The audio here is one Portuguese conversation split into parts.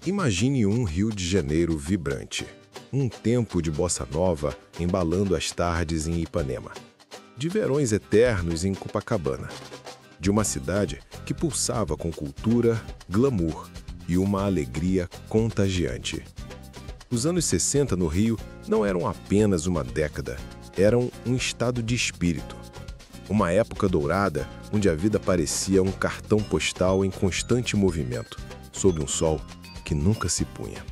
Imagine um Rio de Janeiro vibrante. Um tempo de bossa nova embalando as tardes em Ipanema. De verões eternos em Copacabana. De uma cidade que pulsava com cultura, glamour e uma alegria contagiante. Os anos 60 no Rio não eram apenas uma década, eram um estado de espírito. Uma época dourada onde a vida parecia um cartão postal em constante movimento, sob um sol que nunca se punha.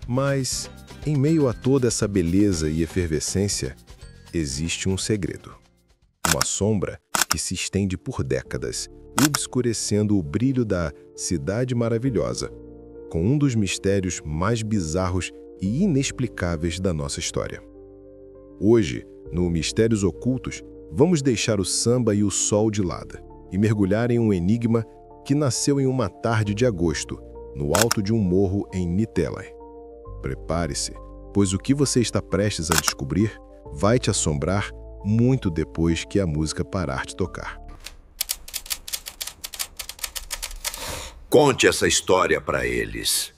Mas, em meio a toda essa beleza e efervescência, existe um segredo. Uma sombra que se estende por décadas, obscurecendo o brilho da Cidade Maravilhosa, com um dos mistérios mais bizarros e inexplicáveis da nossa história. Hoje, no Mistérios Ocultos, vamos deixar o samba e o sol de lado e mergulhar em um enigma que nasceu em uma tarde de agosto, no alto de um morro em Niterói. Prepare-se, pois o que você está prestes a descobrir vai te assombrar muito depois que a música parar de tocar. Conte essa história para eles.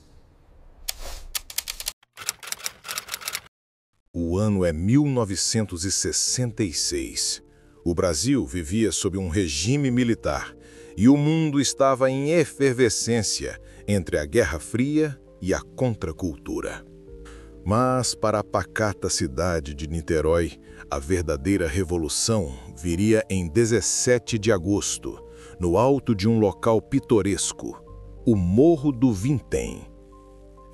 O ano é 1966. O Brasil vivia sob um regime militar e o mundo estava em efervescência entre a Guerra Fria e a contracultura. Mas para a pacata cidade de Niterói, a verdadeira revolução viria em 17 de agosto, no alto de um local pitoresco, o Morro do Vintém.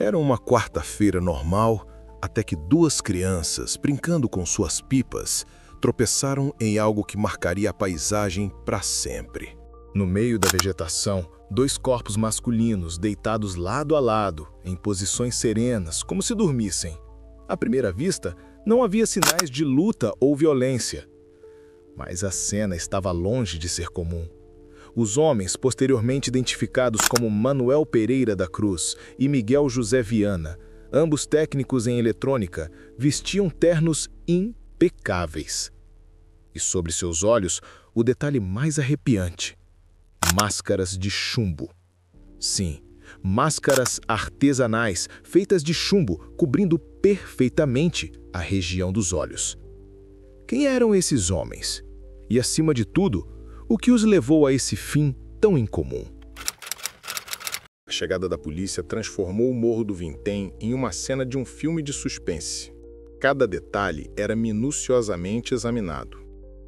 Era uma quarta-feira normal, até que duas crianças, brincando com suas pipas, tropeçaram em algo que marcaria a paisagem para sempre. No meio da vegetação, dois corpos masculinos deitados lado a lado, em posições serenas, como se dormissem. À primeira vista, não havia sinais de luta ou violência. Mas a cena estava longe de ser comum. Os homens, posteriormente identificados como Manuel Pereira da Cruz e Miguel José Viana, ambos técnicos em eletrônica, vestiam ternos impecáveis. E sobre seus olhos, o detalhe mais arrepiante: máscaras de chumbo. Sim, máscaras artesanais feitas de chumbo, cobrindo perfeitamente a região dos olhos. Quem eram esses homens? E, acima de tudo, o que os levou a esse fim tão incomum? A chegada da polícia transformou o Morro do Vintém em uma cena de um filme de suspense. Cada detalhe era minuciosamente examinado.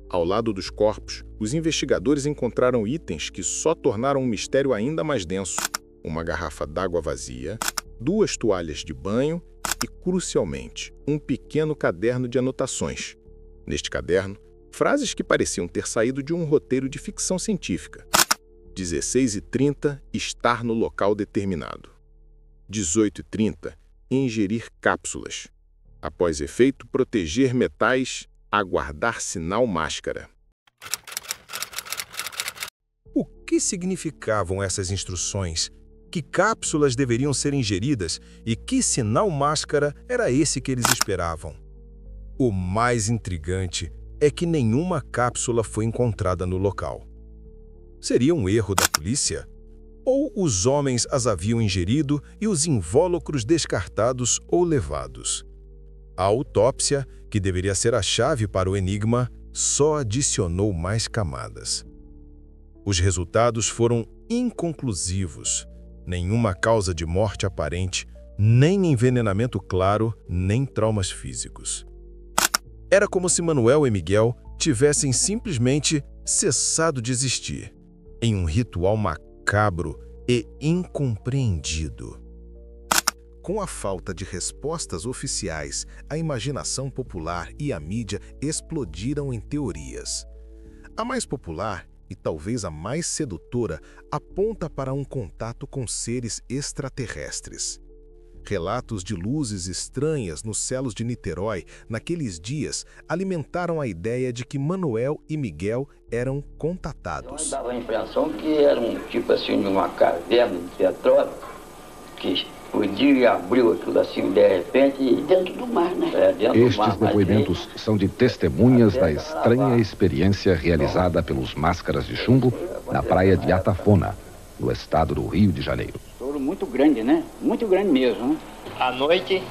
Ao lado dos corpos, os investigadores encontraram itens que só tornaram o mistério ainda mais denso. Uma garrafa d'água vazia, duas toalhas de banho e, crucialmente, um pequeno caderno de anotações. Neste caderno, frases que pareciam ter saído de um roteiro de ficção científica. 16h30, estar no local determinado. 18h30, ingerir cápsulas. Após efeito, proteger metais, aguardar sinal máscara. O que significavam essas instruções? Que cápsulas deveriam ser ingeridas e que sinal máscara era esse que eles esperavam? O mais intrigante é que nenhuma cápsula foi encontrada no local. Seria um erro da polícia? Ou os homens as haviam ingerido e os invólucros descartados ou levados? A autópsia, que deveria ser a chave para o enigma, só adicionou mais camadas. Os resultados foram inconclusivos. Nenhuma causa de morte aparente, nem envenenamento claro, nem traumas físicos. Era como se Manuel e Miguel tivessem simplesmente cessado de existir, em um ritual macabro e incompreendido. Com a falta de respostas oficiais, a imaginação popular e a mídia explodiram em teorias. A mais popular, e talvez a mais sedutora, aponta para um contato com seres extraterrestres. Relatos de luzes estranhas nos céus de Niterói naqueles dias alimentaram a ideia de que Manuel e Miguel eram contatados. Dava a impressão que era um tipo assim de uma caverna de petróleo que explodiu e abriu aquilo assim de repente. Dentro do mar, né? Estes depoimentos são de testemunhas da estranha experiência realizada pelos máscaras de chumbo na praia de Atafona, no estado do Rio de Janeiro. escuro muito grande, né? Muito grande mesmo, né? À noite,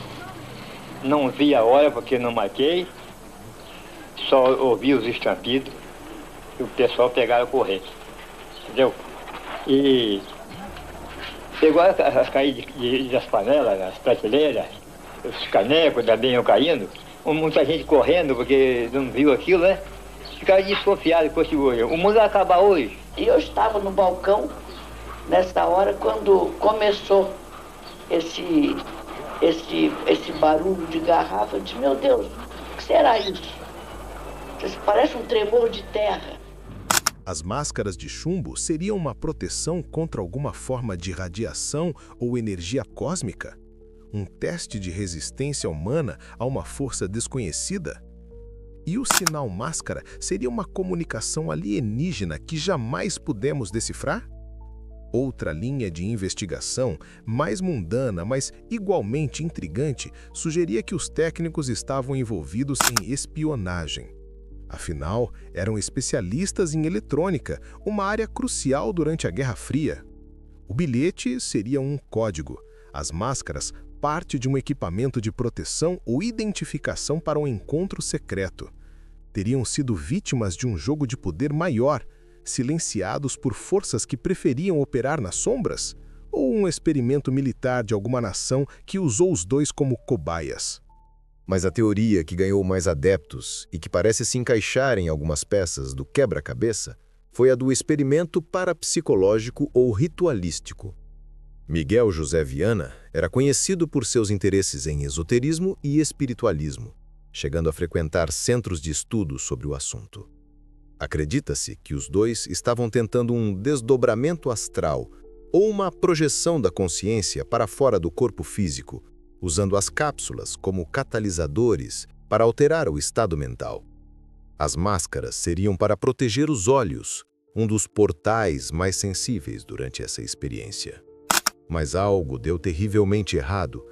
não vi a hora porque não marquei, só ouvi os estampidos e o pessoal pegaram a correr, entendeu? E pegou as caídas das panelas, as prateleiras, os canecos também iam caindo, muita gente correndo porque não viu aquilo, né? Ficaram desconfiados com esse hoje. O mundo vai acabar hoje. E eu estava no balcão nessa hora quando começou esse barulho de garrafa. Eu disse, meu Deus, o que será isso? Isso parece um tremor de terra. As máscaras de chumbo seriam uma proteção contra alguma forma de radiação ou energia cósmica? Um teste de resistência humana a uma força desconhecida? E o sinal máscara seria uma comunicação alienígena que jamais pudemos decifrar? Outra linha de investigação, mais mundana, mas igualmente intrigante, sugeria que os técnicos estavam envolvidos em espionagem. Afinal, eram especialistas em eletrônica, uma área crucial durante a Guerra Fria. O bilhete seria um código, as máscaras parte de um equipamento de proteção ou identificação para um encontro secreto. Teriam sido vítimas de um jogo de poder maior, silenciados por forças que preferiam operar nas sombras? Ou um experimento militar de alguma nação que usou os dois como cobaias? Mas a teoria que ganhou mais adeptos e que parece se encaixar em algumas peças do quebra-cabeça foi a do experimento parapsicológico ou ritualístico. Miguel José Viana era conhecido por seus interesses em esoterismo e espiritualismo, chegando a frequentar centros de estudo sobre o assunto. Acredita-se que os dois estavam tentando um desdobramento astral ou uma projeção da consciência para fora do corpo físico, usando as cápsulas como catalisadores para alterar o estado mental. As máscaras seriam para proteger os olhos, um dos portais mais sensíveis durante essa experiência. Mas algo deu terrivelmente errado,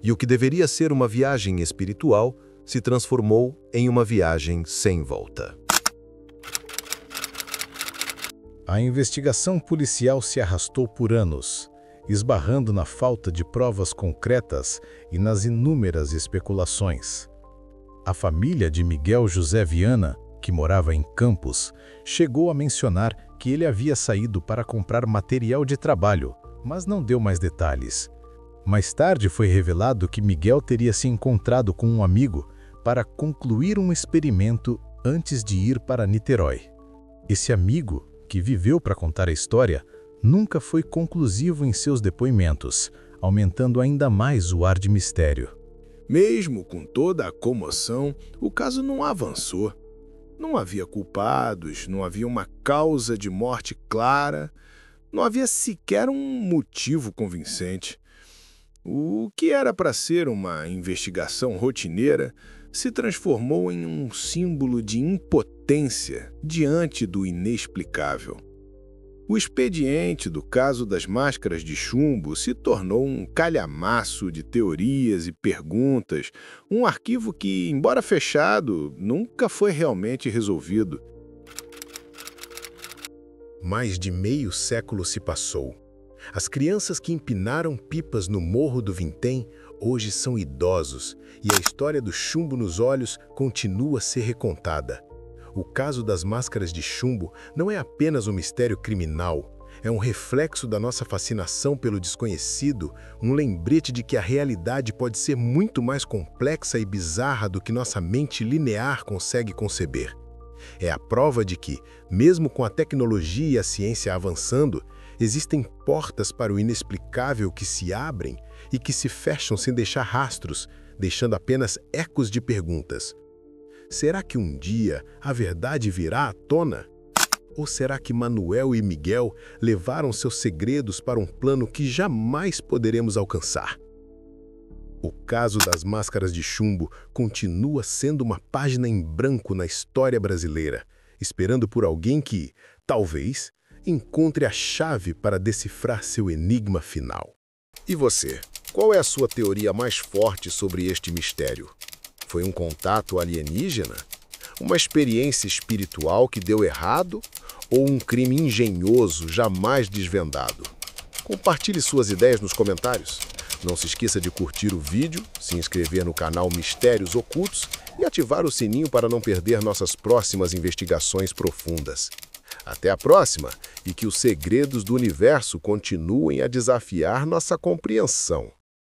e o que deveria ser uma viagem espiritual se transformou em uma viagem sem volta. A investigação policial se arrastou por anos, esbarrando na falta de provas concretas e nas inúmeras especulações. A família de Miguel José Viana, que morava em Campos, chegou a mencionar que ele havia saído para comprar material de trabalho, mas não deu mais detalhes. Mais tarde foi revelado que Miguel teria se encontrado com um amigo para concluir um experimento antes de ir para Niterói. Esse amigo, que viveu para contar a história, nunca foi conclusivo em seus depoimentos, aumentando ainda mais o ar de mistério. Mesmo com toda a comoção, o caso não avançou. Não havia culpados, não havia uma causa de morte clara, não havia sequer um motivo convincente. O que era para ser uma investigação rotineira se transformou em um símbolo de impotência diante do inexplicável. O expediente do caso das máscaras de chumbo se tornou um calhamaço de teorias e perguntas, um arquivo que, embora fechado, nunca foi realmente resolvido. Mais de meio século se passou. As crianças que empinaram pipas no Morro do Vintém hoje são idosos e a história do chumbo nos olhos continua a ser recontada. O caso das máscaras de chumbo não é apenas um mistério criminal, é um reflexo da nossa fascinação pelo desconhecido, um lembrete de que a realidade pode ser muito mais complexa e bizarra do que nossa mente linear consegue conceber. É a prova de que, mesmo com a tecnologia e a ciência avançando, existem portas para o inexplicável que se abrem e que se fecham sem deixar rastros, deixando apenas ecos de perguntas. Será que um dia a verdade virá à tona? Ou será que Manuel e Miguel levaram seus segredos para um plano que jamais poderemos alcançar? O caso das máscaras de chumbo continua sendo uma página em branco na história brasileira, esperando por alguém que, talvez, encontre a chave para decifrar seu enigma final. E você, qual é a sua teoria mais forte sobre este mistério? Foi um contato alienígena? Uma experiência espiritual que deu errado? Ou um crime engenhoso jamais desvendado? Compartilhe suas ideias nos comentários. Não se esqueça de curtir o vídeo, se inscrever no canal Mistérios Ocultos e ativar o sininho para não perder nossas próximas investigações profundas. Até a próxima e que os segredos do universo continuem a desafiar nossa compreensão.